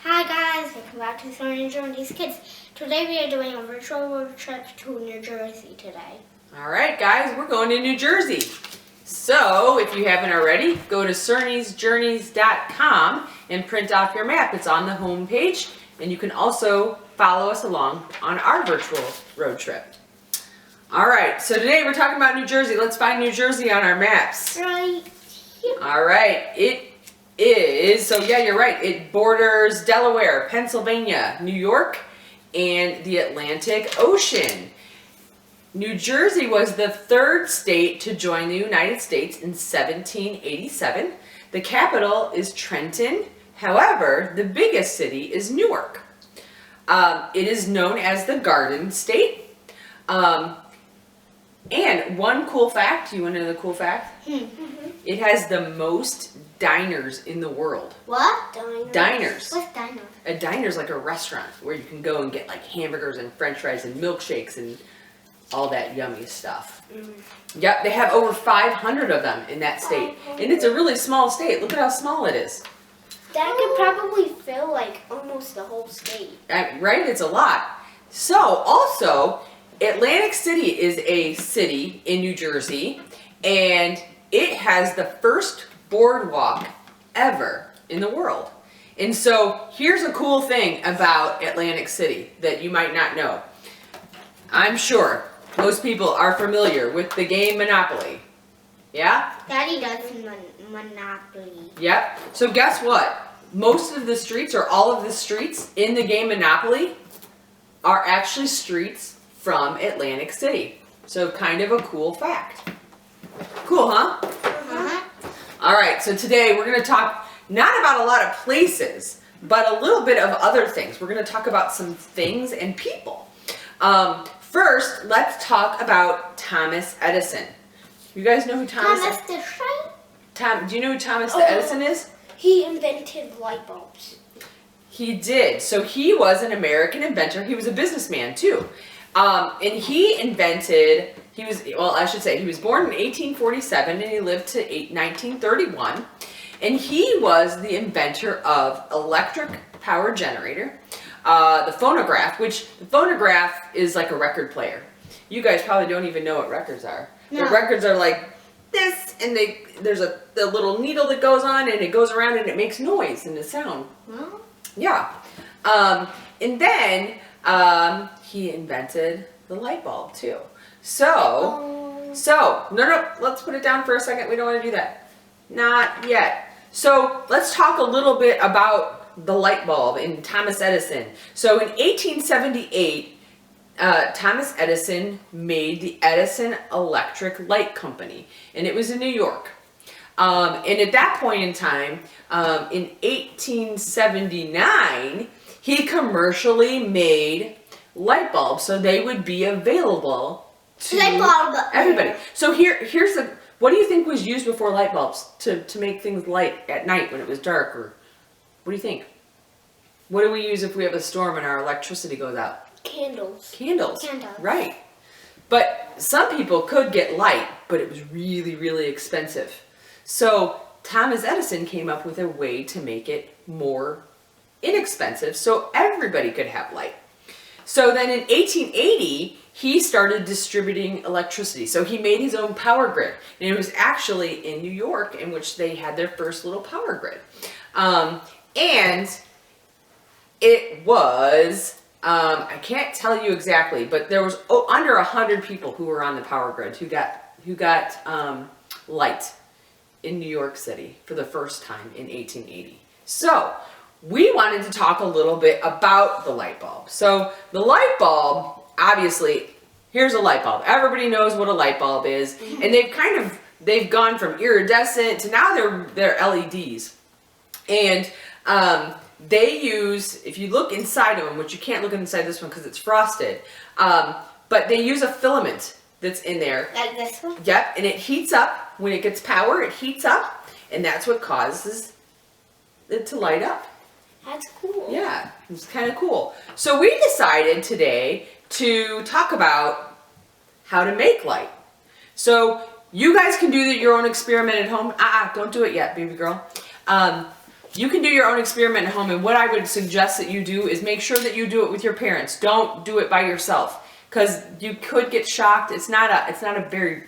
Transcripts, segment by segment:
Hi guys, welcome back to Cernys Kids. Today we are doing a virtual road trip to New Jersey today. Alright guys, we're going to New Jersey. So, if you haven't already, go to cernysjourneys.com and print off your map. It's on the home page, and you can also follow us along on our virtual road trip. Alright, so today we're talking about New Jersey. Let's find New Jersey on our maps. Right here. Alright, it is, so yeah, you're right. It borders Delaware, Pennsylvania, New York, and the Atlantic Ocean. New Jersey was the third state to join the United States in 1787. The capital is Trenton. However, the biggest city is Newark. It is known as the Garden State. And one cool fact, you want to know the cool fact? It has the most diners in the world. What? Diners? Diners. What's diners? A diner's like a restaurant where you can go and get like hamburgers and french fries and milkshakes and all that yummy stuff. Yep, they have over 500 of them in that state. And it's a really small state. Look at how small it is. That could probably fill like almost the whole state. Right? It's a lot. So, also, Atlantic City is a city in New Jersey, and it has the first boardwalk ever in the world. And so, here's a cool thing about Atlantic City that you might not know. I'm sure most people are familiar with the game Monopoly. Yeah? Daddy does Monopoly. Yep. So guess what? Most of the streets, or all of the streets in the game Monopoly, are actually streets from Atlantic City. So kind of a cool fact. Cool, huh? All right, so today we're going to talk not about a lot of places, but a little bit of other things. We're going to talk about some things and people. First, let's talk about Thomas Edison. You guys know who Thomas Edison? Do you know who Thomas Edison is? He invented light bulbs. He did. So he was an American inventor. He was a businessman too. And he invented, he was born in 1847 and he lived to 1931. And he was the inventor of electric power generator, the phonograph, which the phonograph is like a record player. You guys probably don't even know what records are. No. The records are like this, and there's the little needle that goes on, and it goes around, and it makes noise and a sound. Well, yeah. And then he invented the light bulb too. So no, let's put it down for a second. We don't want to do that. Not yet. So let's talk a little bit about the light bulb and Thomas Edison. So in 1878, Thomas Edison made the Edison Electric Light Company, and it was in New York. And at that point in time, in 1879, he commercially made light bulbs so they would be available to everybody. So here's what do you think was used before light bulbs to make things light at night when it was dark? Or what do you think? What do we use if we have a storm and our electricity goes out? Candles. Candles. Right. But some people could get light, but it was really, really expensive. So Thomas Edison came up with a way to make it more inexpensive so everybody could have light. So then in 1880, he started distributing electricity. So he made his own power grid. And it was actually in New York in which they had their first little power grid. And it was, I can't tell you exactly, but there was under 100 people who were on the power grid who got light in New York City for the first time in 1880. So we wanted to talk a little bit about the light bulb. So the light bulb, obviously, here's a light bulb. Everybody knows what a light bulb is, and they've gone from iridescent to now they're LEDs, and they use, if you look inside of them, which you can't look inside this one because it's frosted, but they use a filament that's in there. Like this one? Yep, and it heats up. When it gets power, it heats up, and that's what causes it to light up. That's cool. Yeah, it's kind of cool. So we decided today to talk about how to make light. So you guys can do your own experiment at home. Don't do it yet, baby girl. you can do your own experiment at home, and what I would suggest that you do is make sure that you do it with your parents. Don't do it by yourself, because you could get shocked. It's not a very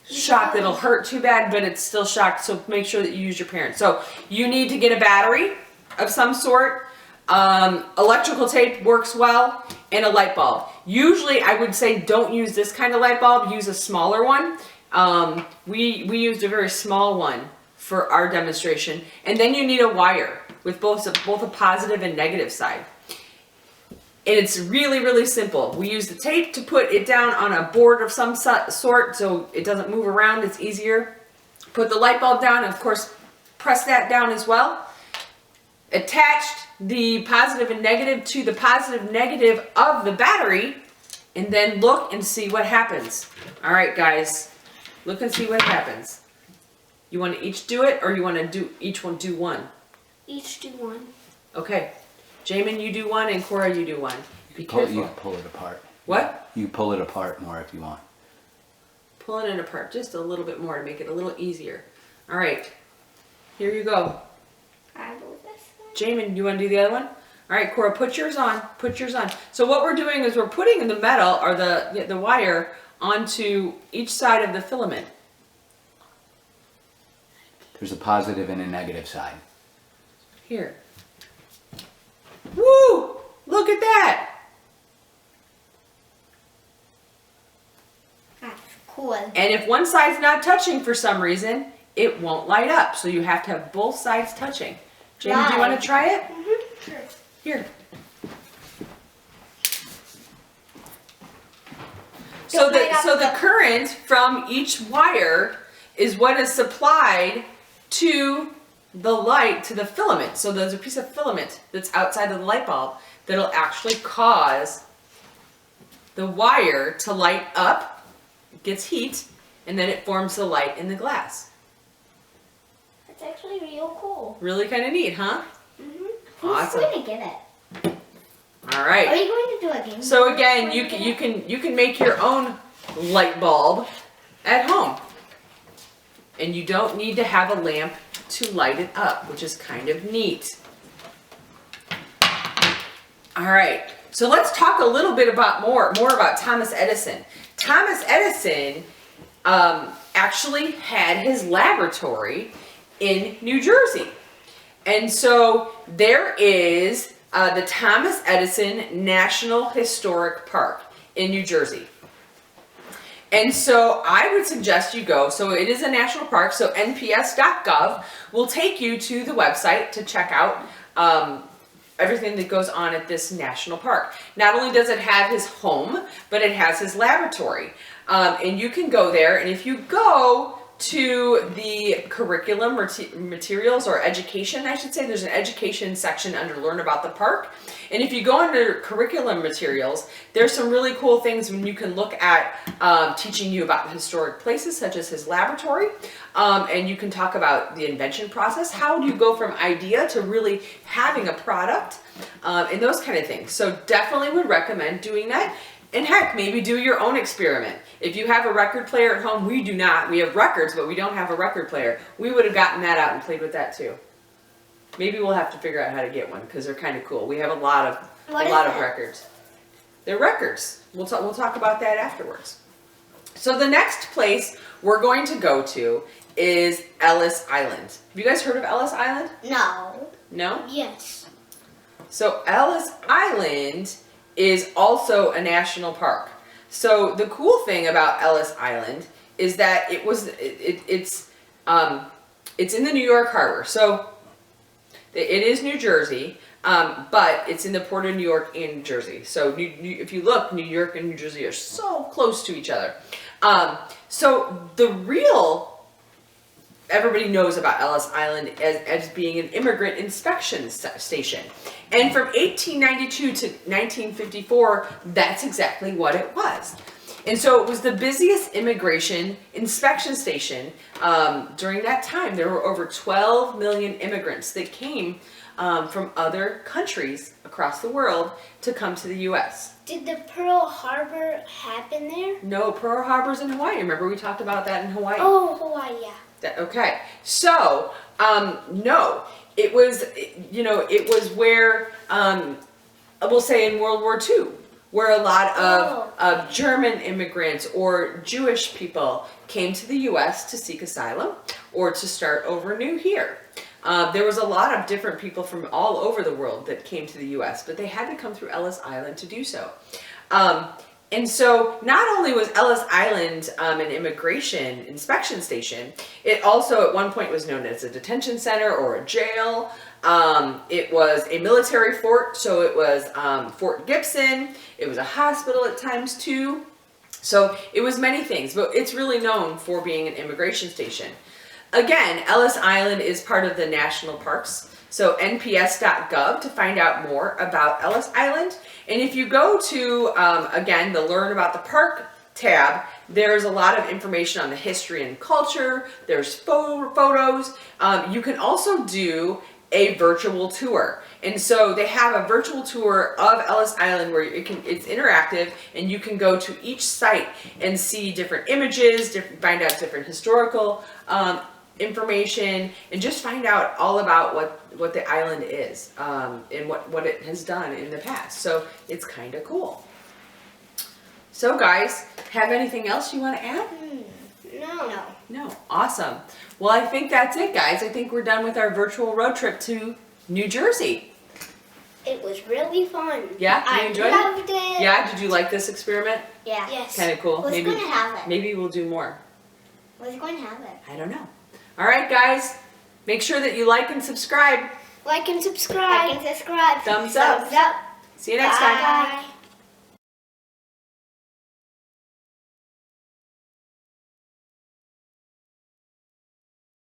shock that'll hurt too bad, but it's still shocked. So make sure that you use your parents. So you need to get a battery of some sort. Electrical tape works well, and a light bulb. Usually I would say don't use this kind of light bulb, use a smaller one. We used a very small one for our demonstration. And then you need a wire with both a positive and negative side. And it's really, really simple. We use the tape to put it down on a board of some sort so it doesn't move around, it's easier. Put the light bulb down, and of course press that down as well. Attached the positive and negative to the positive negative of the battery, and then look and see what happens. All right, guys, look and see what happens. You want to each do it, or you want to do each one do one? Each do one. Okay. Jamin, you do one, and Cora, you do one. Be careful. You can pull it apart. What? You pull it apart more if you want. Pulling it apart just a little bit more to make it a little easier. All right. Here you go. I do this one. Jamin, you want to do the other one? All right, Cora, put yours on. Put yours on. So what we're doing is we're putting the metal or the wire onto each side of the filament. There's a positive and a negative side. Here. Woo! Look at that. That's cool. And if one side's not touching for some reason, it won't light up. So you have to have both sides touching. Jamin, do you want to try it? Mm-hmm. Sure. Here. So the current from each wire is what is supplied to the light, to the filament. So there's a piece of filament that's outside of the light bulb that'll actually cause the wire to light up, it gets heat, and then it forms the light in the glass. That's actually real cool. Really kind of neat, huh? Mm-hmm. Awesome. Who's going to get it? All right. Are you going to do a game? So again, you can make your own light bulb at home. And you don't need to have a lamp to light it up, which is kind of neat. All right. So let's talk a little bit about more about Thomas Edison. Thomas Edison actually had his laboratory in New Jersey. And so there is the Thomas Edison National Historic Park in New Jersey. And so I would suggest you go. So it is a national park, so nps.gov will take you to the website to check out everything that goes on at this national park. Not only does it have his home, but it has his laboratory. And you can go there, and if you go to the curriculum materials or education, I should say, there's an education section under Learn About the Park. And if you go under curriculum materials, there's some really cool things when you can look at teaching you about historic places such as his laboratory. And you can talk about the invention process. How do you go from idea to really having a product and those kind of things. So definitely would recommend doing that. And heck, maybe do your own experiment. If you have a record player at home, we do not. We have records, but we don't have a record player. We would have gotten that out and played with that too. Maybe we'll have to figure out how to get one because they're kind of cool. We have a lot of records. They're records. We'll talk about that afterwards. So the next place we're going to go to is Ellis Island. Have you guys heard of Ellis Island? No. No? Yes. So Ellis Island is also a national park. So the cool thing about Ellis Island is that it's in the New York Harbor. So it is New Jersey, but it's in the port of New York and New Jersey. So if you look, New York and New Jersey are so close to each other. So everybody knows about Ellis Island as being an immigrant inspection station. And from 1892 to 1954, that's exactly what it was. And so it was the busiest immigration inspection station during that time. There were over 12 million immigrants that came from other countries across the world to come to the U.S. Did the Pearl Harbor happen there? No, Pearl Harbor's in Hawaii. Remember we talked about that in Hawaii? Oh, Hawaii, yeah. Okay, so no, it was, it was where, we'll say in World War II, where a lot of German immigrants or Jewish people came to the U.S. to seek asylum or to start over new here. There was a lot of different people from all over the world that came to the U.S., but they had to come through Ellis Island to do so. And so not only was Ellis Island an immigration inspection station, it also at one point was known as a detention center or a jail. It was a military fort, so it was Fort Gibson. It was a hospital at times too. So it was many things, but it's really known for being an immigration station. Again, Ellis Island is part of the national parks. So nps.gov to find out more about Ellis Island. And if you go to, again, the Learn About the Park tab, there's a lot of information on the history and culture. There's photos. You can also do a virtual tour. And so they have a virtual tour of Ellis Island where it's interactive and you can go to each site and see different images, find out different historical information, and just find out all about what the island is and what it has done in the past. So it's kind of cool. So guys, have anything else you want to add? No. No. Awesome. Well, I think that's it, guys. I think we're done with our virtual road trip to New Jersey. It was really fun. Yeah? You enjoyed it? I loved it. Yeah? Did you like this experiment? Yeah. Yes. Kind of cool. Who's going to have it? Maybe we'll do more. Who's going to have it? I don't know. All right, guys. Make sure that you like and subscribe. Like and subscribe. Thumbs up. See you next time. Bye.